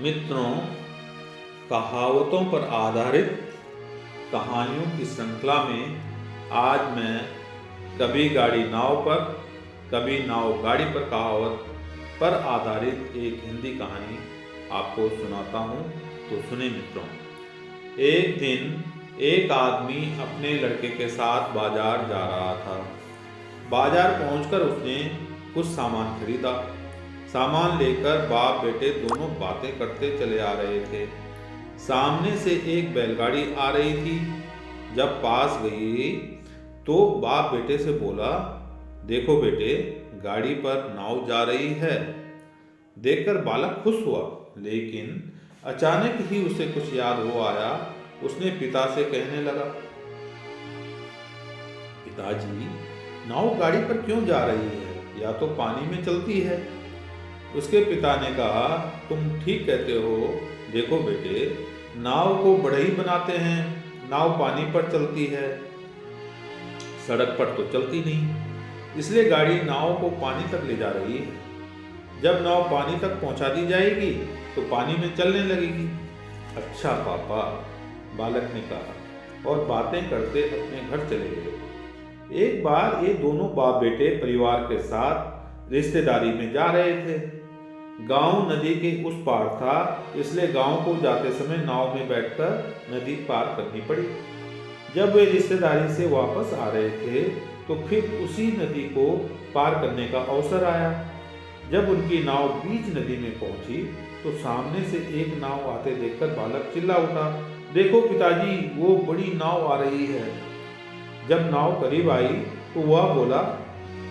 मित्रों, कहावतों पर आधारित कहानियों की श्रृंखला में आज मैं कभी गाड़ी नाव पर, कभी नाव गाड़ी पर कहावत पर आधारित एक हिंदी कहानी आपको सुनाता हूँ। तो सुने मित्रों। एक दिन एक आदमी अपने लड़के के साथ बाजार जा रहा था। बाजार पहुंचकर उसने कुछ सामान खरीदा। सामान लेकर बाप बेटे दोनों बातें करते चले आ रहे थे। सामने से एक बैलगाड़ी आ रही थी। जब पास गई तो बाप बेटे से बोला, देखो बेटे, गाड़ी पर नाव जा रही है। देखकर बालक खुश हुआ, लेकिन अचानक ही उसे कुछ याद हो आया। उसने पिता से कहने लगा, पिताजी, नाव गाड़ी पर क्यों जा रही है? या तो पानी में चलती है। उसके पिता ने कहा, तुम ठीक कहते हो। देखो बेटे, नाव को बढ़ई बनाते हैं। नाव पानी पर चलती है, सड़क पर तो चलती नहीं। इसलिए गाड़ी नाव को पानी तक ले जा रही है। जब नाव पानी तक पहुंचा दी जाएगी तो पानी में चलने लगेगी। अच्छा पापा, बालक ने कहा और बातें करते अपने घर चले गए। एक बार ये दोनों बाप बेटे परिवार के साथ रिश्तेदारी में जा रहे थे। गांव नदी के उस पार था, इसलिए गांव को जाते समय नाव में बैठकर नदी पार करनी पड़ी। जब वे रिश्तेदारी से वापस आ रहे थे तो फिर उसी नदी को पार करने का अवसर आया। जब उनकी नाव बीच नदी में पहुंची तो सामने से एक नाव आते देखकर बालक चिल्ला उठा, देखो पिताजी, वो बड़ी नाव आ रही है। जब नाव करीब आई तो वह बोला,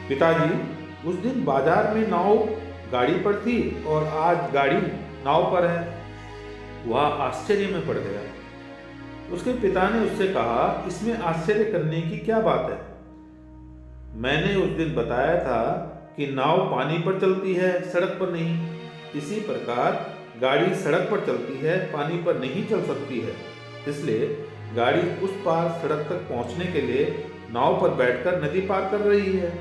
पिताजी, उस दिन बाजार में नाव गाड़ी पर थी और आज गाड़ी नाव पर है। वह आश्चर्य में पड़ गया। उसके पिता ने उससे कहा, इसमें आश्चर्य करने की क्या बात है? मैंने उस दिन बताया था कि नाव पानी पर चलती है, सड़क पर नहीं। इसी प्रकार गाड़ी सड़क पर चलती है, पानी पर नहीं चल सकती है। इसलिए गाड़ी उस पार सड़क तक पहुंचने के लिए नाव पर बैठकर नदी पार कर रही है।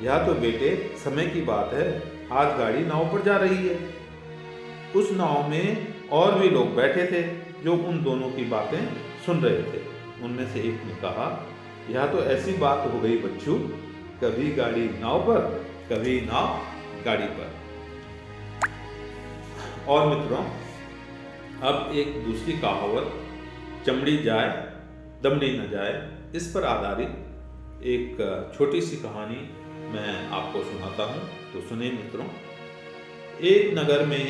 यह तो बेटे समय की बात है। आज गाड़ी नाव पर जा रही है। उस नाव में और भी लोग बैठे थे जो उन दोनों की बातें सुन रहे थे। उनमें से एक ने कहा, यह तो ऐसी बात हो गई बच्चों, कभी गाड़ी नाव पर, कभी नाव गाड़ी पर। और मित्रों, अब एक दूसरी कहावत, चमड़ी जाए दमड़ी न जाए, इस पर आधारित एक छोटी सी कहानी मैं आपको सुनाता हूँ। तो सुने मित्रों। एक नगर में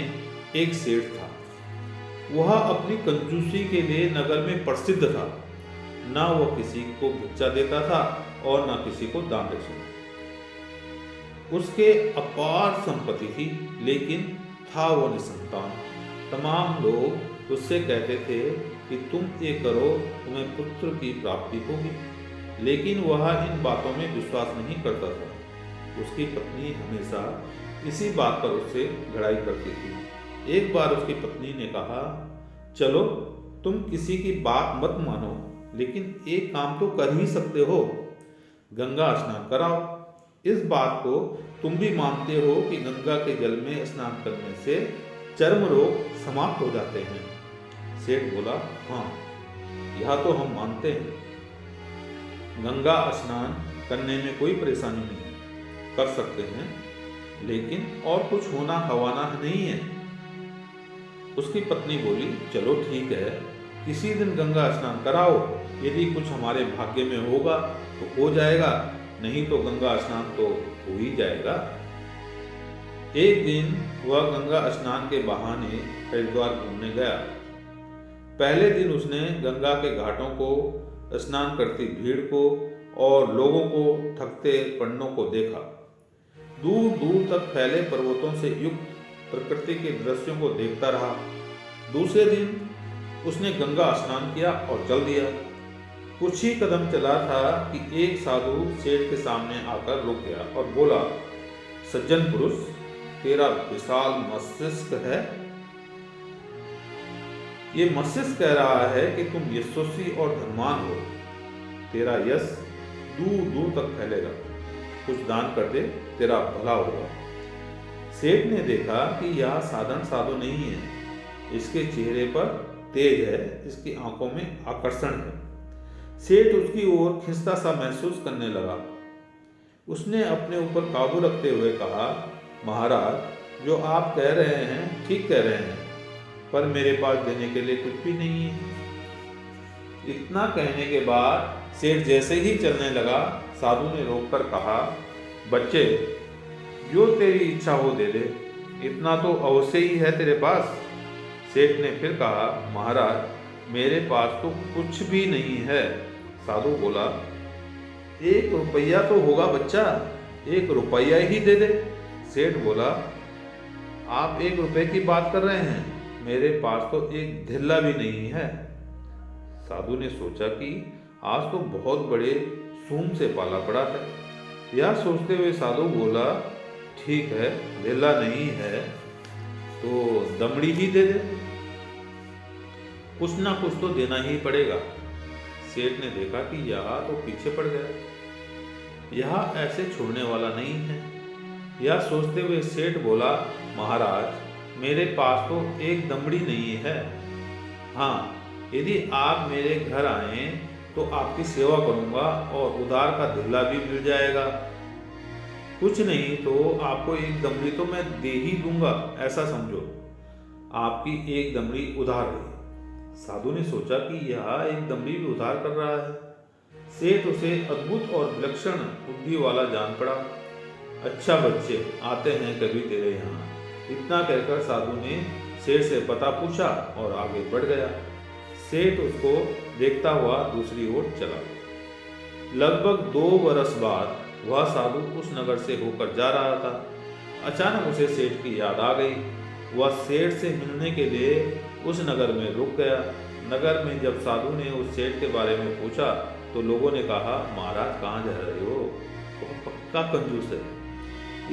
एक सेठ था। वह अपनी कंजूसी के लिए नगर में प्रसिद्ध था। ना वह किसी को भिक्षा देता था और ना किसी को दान दक्षिणा। उसके अपार संपत्ति थी, लेकिन था वो निसंतान। तमाम लोग उससे कहते थे कि तुम ये करो, तुम्हें पुत्र की प्राप्ति होगी, लेकिन वह इन बातों में विश्वास नहीं करता था। उसकी पत्नी हमेशा इसी बात पर उससे लड़ाई करती थी। एक बार उसकी पत्नी ने कहा, चलो तुम किसी की बात मत मानो, लेकिन एक काम तो कर ही सकते हो, गंगा स्नान कराओ। इस बात को तुम भी मानते हो कि गंगा के जल में स्नान करने से चर्म रोग समाप्त हो जाते हैं? सेठ बोला, हाँ, यह तो हम मानते हैं। गंगा स्नान करने में कोई परेशानी नहीं, कर सकते हैं, लेकिन और कुछ होना हवाना नहीं है। उसकी पत्नी बोली, चलो ठीक है, किसी दिन गंगा स्नान कराओ। यदि कुछ हमारे भाग्य में होगा तो हो जाएगा, नहीं तो गंगा स्नान तो हो ही जाएगा। एक दिन वह गंगा स्नान के बहाने हरिद्वार घूमने गया। पहले दिन उसने गंगा के घाटों को, स्नान करती भीड़ को और लोगों को थकते पंडों को देखा। दूर दूर तक फैले पर्वतों से युक्त प्रकृति के दृश्यों को देखता रहा। दूसरे दिन उसने गंगा स्नान किया और चल दिया। कुछ ही कदम चला था कि एक साधु सेठ के सामने आकर रुक गया और बोला, सज्जन पुरुष, तेरा विशाल मस्तिष्क है। ये मस्तिष्क कह रहा है कि तुम यशस्वी और धनवान हो। तेरा यश दूर दूर तक फैलेगा। कुछ दान कर दे, तेरा भला होगा। सेठ ने देखा कि यह साधन साधु नहीं है। इसके चेहरे पर तेज है, इसकी आंखों में आकर्षण है। सेठ उसकी ओर खिंचता सा महसूस करने लगा। उसने अपने ऊपर काबू रखते हुए कहा, महाराज, जो आप कह रहे हैं ठीक कह रहे हैं, पर मेरे पास देने के लिए कुछ भी नहीं है। इतना कहने के बाद सेठ जैसे ही चलने लगा, साधु ने रोककर कहा, बच्चे, जो तेरी इच्छा हो दे दे, इतना तो अवश्य ही है तेरे पास। सेठ ने फिर कहा, महाराज, मेरे पास तो कुछ भी नहीं है। साधु बोला, 1 रुपया तो होगा बच्चा, 1 रुपया ही दे दे। सेठ बोला, आप 1 रुपये की बात कर रहे हैं, मेरे पास तो 1 धिल्ला भी नहीं है। साधु ने सोचा कि आज तो बहुत बड़े सूम से पाला पड़ा है। यह सोचते हुए साधु बोला, ठीक है, धिल्ला नहीं है तो दमड़ी ही दे दे, कुछ ना कुछ तो देना ही पड़ेगा। सेठ ने देखा कि यह तो पीछे पड़ गया, यह ऐसे छोड़ने वाला नहीं है। यह सोचते हुए सेठ बोला, महाराज, मेरे पास तो 1 दमड़ी नहीं है। हाँ, यदि आप मेरे घर आए तो आपकी सेवा करूंगा और उधार का धिल्ला भी मिल जाएगा। कुछ नहीं तो आपको 1 दमड़ी तो मैं दे ही दूंगा, ऐसा समझो, आपकी 1 दमड़ी उधार है। साधु ने सोचा कि यह 1 दमड़ी भी उधार कर रहा है। सेठ उसे अद्भुत और विलक्षण बुद्धि वाला जान पड़ा। अच्छा बच्चे, आते हैं कभी तेरे यहाँ। इतना कहकर साधु ने सेठ से पता पूछा और आगे बढ़ गया। सेठ उसको देखता हुआ दूसरी ओर चला। लगभग 2 बरस बाद वह साधु उस नगर से होकर जा रहा था। अचानक उसे सेठ की याद आ गई। वह सेठ से मिलने के लिए उस नगर में रुक गया। नगर में जब साधु ने उस सेठ के बारे में पूछा तो लोगों ने कहा, महाराज, कहाँ जा रहे हो? वह पक्का कंजूस है,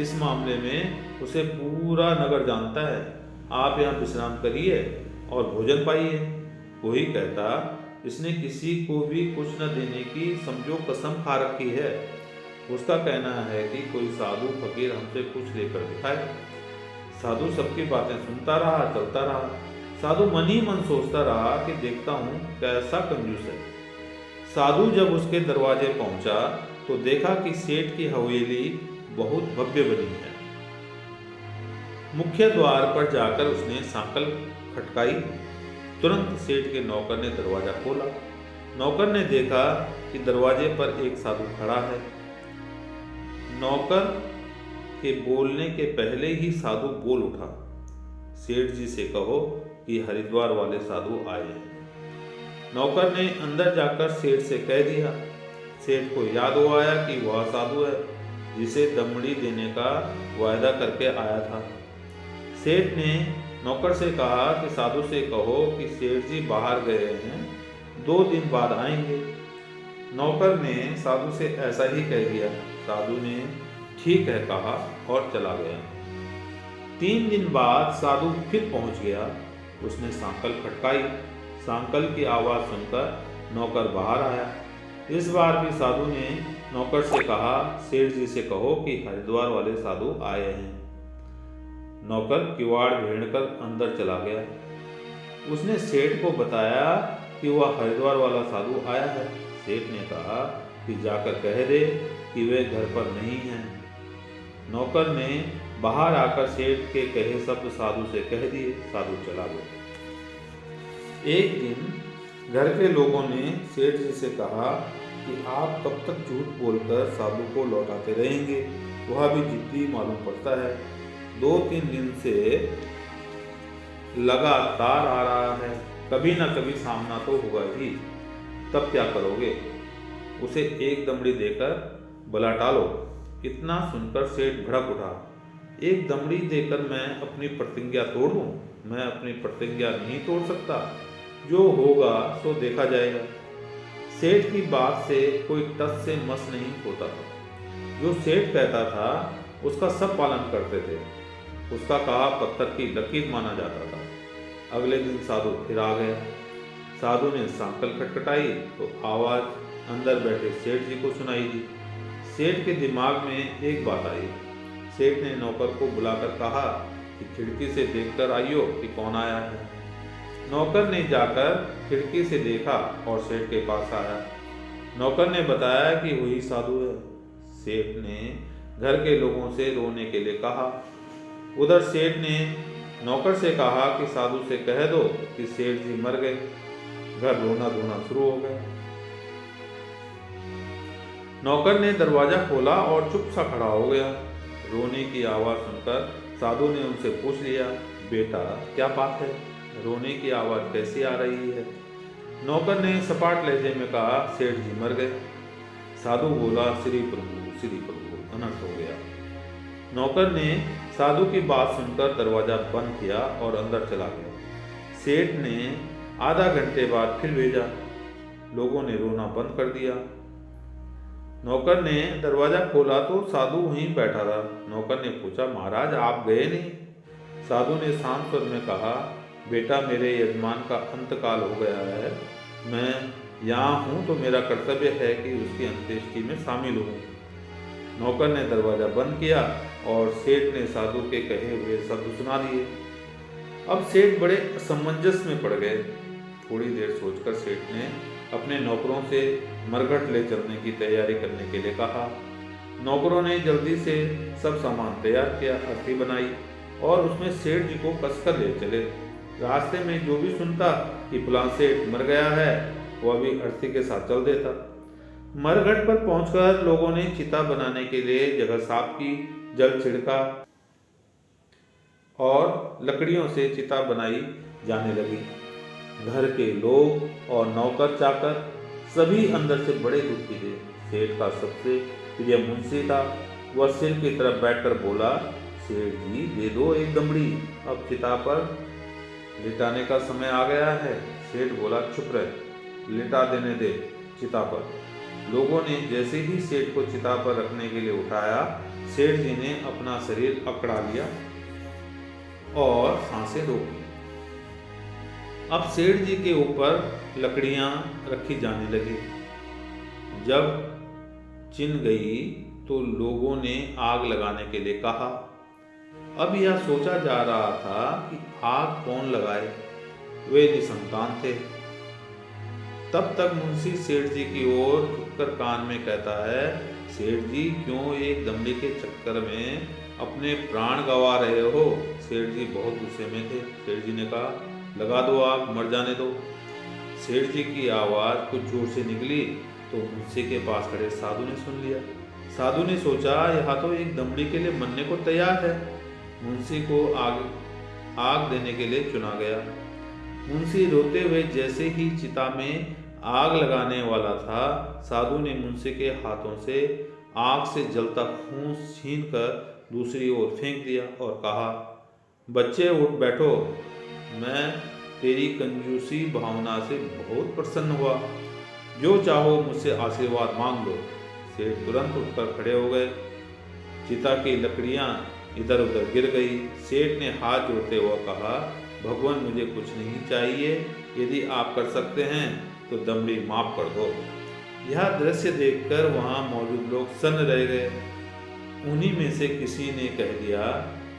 इस मामले में उसे पूरा नगर जानता है। आप यहाँ विश्राम करिए और भोजन पाइए। कोई कहता, इसने किसी को भी कुछ न देने की समझो कसम खा रखी है। उसका कहना है कि कोई साधु फकीर हमसे कुछ लेकर दिखाए। साधु सबकी बातें सुनता रहा, चलता रहा। साधु मन ही मन सोचता रहा कि देखता हूँ कैसा कंजूस है। साधु जब उसके दरवाजे पहुंचा तो देखा कि सेठ की हवेली बहुत भव्य बनी है। मुख्य द्वार पर जाकर उसने सांकल खटकाई। तुरंत सेठ के नौकर ने दरवाजा खोला। नौकर ने देखा कि दरवाजे पर एक साधु खड़ा है। नौकर के बोलने के पहले ही साधु बोल उठा, सेठ जी से कहो कि हरिद्वार वाले साधु आए हैं। नौकर ने अंदर जाकर सेठ से कह दिया। सेठ को याद हो आया कि वह साधु है जिसे दमड़ी देने का वायदा करके आया था। सेठ ने नौकर से कहा कि साधु से कहो कि सेठ जी बाहर गए हैं, 2 दिन बाद आएंगे। नौकर ने साधु से ऐसा ही कह दिया। साधु ने ठीक है कहा और चला गया। 3 दिन बाद साधु फिर पहुंच गया। उसने सांकल खटकाई। सांकल की आवाज सुनकर नौकर बाहर आया। इस बार भी साधु ने नौकर से कहा, सेठ जी से कहो कि हरिद्वार वाले साधु आए हैं। नौकर किवाड़ भेड़कर अंदर चला गया। उसने सेठ को बताया कि वह हरिद्वार वाला साधु आया है। सेठ ने कहा कि जाकर कह दे कि वे घर पर नहीं हैं। नौकर ने बाहर आकर सेठ के कहे शब्द साधु से कह दिए। साधु चला गया। एक दिन घर के लोगों ने सेठ जी से कहा कि आप कब तक झूठ बोलकर साधु को लौटाते रहेंगे, वह भी जिद्दी मालूम पड़ता है। 2-3 दिन से लगातार आ रहा है, कभी ना कभी सामना तो होगा ही। तब क्या करोगे? उसे 1 दमड़ी देकर भला टालो। इतना सुनकर सेठ भड़क उठा। 1 दमड़ी देकर मैं अपनी प्रतिज्ञा तोड़ दूं? मैं अपनी प्रतिज्ञा नहीं तोड़ सकता। जो होगा सो देखा जाएगा। सेठ की बात से कोई टस से मस नहीं होता था। जो सेठ कहता था उसका सब पालन करते थे। उसका कहा पत्थर की लकीर माना जाता था। अगले दिन साधु फिर आ गया। साधु ने सांकल खटखटाई तो आवाज अंदर बैठे सेठ जी को सुनाई दी। सेठ के दिमाग में एक बात आई। सेठ ने नौकर को बुलाकर कहा कि खिड़की से देखकर आइयो कि कौन आया है। नौकर ने जाकर खिड़की से देखा और सेठ के पास आया। नौकर ने बताया कि वही साधु है। सेठ ने घर के लोगों से रोने के लिए कहा। उधर सेठ ने नौकर से कहा कि साधु से कह दो कि सेठ जी मर गए। घर रोना धोना शुरू हो गया। नौकर ने दरवाजा खोला और चुप सा खड़ा हो गया। रोने की आवाज़ सुनकर साधु ने उनसे पूछ लिया, बेटा क्या बात है, रोने की आवाज़ कैसी आ रही है। नौकर ने सपाट लहजे में कहा, सेठ जी मर गए। साधु बोला, श्री प्रभु अनर्थ हो गया। नौकर ने साधु की बात सुनकर दरवाजा बंद किया और अंदर चला गया। सेठ ने आधा घंटे बाद फिर भेजा। लोगों ने रोना बंद कर दिया। नौकर ने दरवाजा खोला तो साधु वहीं बैठा था। नौकर ने पूछा, महाराज आप गए नहीं? साधु ने शांत स्वर में कहा, बेटा मेरे यजमान का अंतकाल हो गया है। मैं यहाँ हूँ तो मेरा कर्तव्य है कि उसकी अंत्येष्टि में शामिल हूँ। नौकर ने दरवाजा बंद किया और सेठ ने साधु के कहे हुए शब्द सुना दिए। अब सेठ बड़े असमंजस में पड़ गए। थोड़ी देर सोचकर सेठ ने अपने नौकरों से मरघट ले चलने की तैयारी करने के लिए कहा। नौकरों ने जल्दी से सब सामान तैयार किया, अर्थी बनाई और उसमें सेठ जी को कसकर ले चले। रास्ते में जो भी सुनता कि फलां सेठ मर गया है, वह भी अर्थी के साथ चल देता। मरघट पर पहुंचकर लोगों ने चिता बनाने के लिए जगह साफ की, जल छिड़का और लकड़ियों से चिता बनाई जाने लगी। घर के लोग और नौकर चाकर सभी अंदर से बड़े दुखी थे। सेठ का सबसे प्रिय मुंशी था। वह सिर की तरफ बैठकर बोला, सेठ जी दे दो एक दमड़ी, अब चिता पर लिटाने का समय आ गया है। सेठ बोला, चुप रह, लिटा देने दे चिता पर। लोगों ने जैसे ही सेठ को चिता पर रखने के लिए उठाया, सेठ जी ने अपना शरीर अकड़ा लिया और सांसें रोक ली। अब सेठ जी के ऊपर लकड़ियां रखी जाने लगी। जब चिन गई तो लोगों ने आग लगाने के लिए कहा। अब यह सोचा जा रहा था कि आग कौन लगाए। वे निसंतान थे। तब तक मुंशी सेठ जी की ओर झुककर कान में कहता है, सेठ जी क्यों एक दमड़ी के चक्कर में अपने प्राण गंवा रहे हो। सेठ जी बहुत गुस्से में थे। सेठ जी ने कहा, लगा दो आग, मर जाने दो। सेठ जी की आवाज़ कुछ जोर से निकली तो मुंशी के पास खड़े साधु ने सुन लिया। साधु ने सोचा, यह तो एक दमड़ी के लिए मरने को तैयार है। मुंशी को आग देने के लिए चुना गया। मुंशी रोते हुए जैसे ही चिता में आग लगाने वाला था, साधु ने मुंशी के हाथों से आग से जलता खून छीनकर दूसरी ओर फेंक दिया और कहा, बच्चे उठ बैठो, मैं तेरी कंजूसी भावना से बहुत प्रसन्न हुआ। जो चाहो मुझसे आशीर्वाद मांग लो। सेठ तुरंत उठकर खड़े हो गए। चिता की लकड़ियां इधर उधर गिर गई। सेठ ने हाथ जोड़ते हुए कहा, भगवान मुझे कुछ नहीं चाहिए, यदि आप कर सकते हैं तो दमड़ी माफ कर दो। यह दृश्य देखकर वहां मौजूद लोग सन्न रह गए। उन्हीं में से किसी ने कह दिया,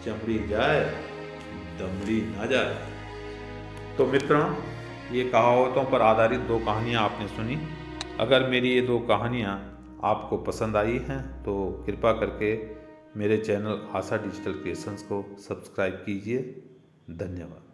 चमड़ी जाए दमड़ी ना जाए। तो मित्रों, ये कहावतों पर आधारित 2 कहानियाँ आपने सुनी। अगर मेरी ये 2 कहानियाँ आपको पसंद आई हैं तो कृपा करके मेरे चैनल आशा डिजिटल क्रिएशंस को सब्सक्राइब कीजिए। धन्यवाद।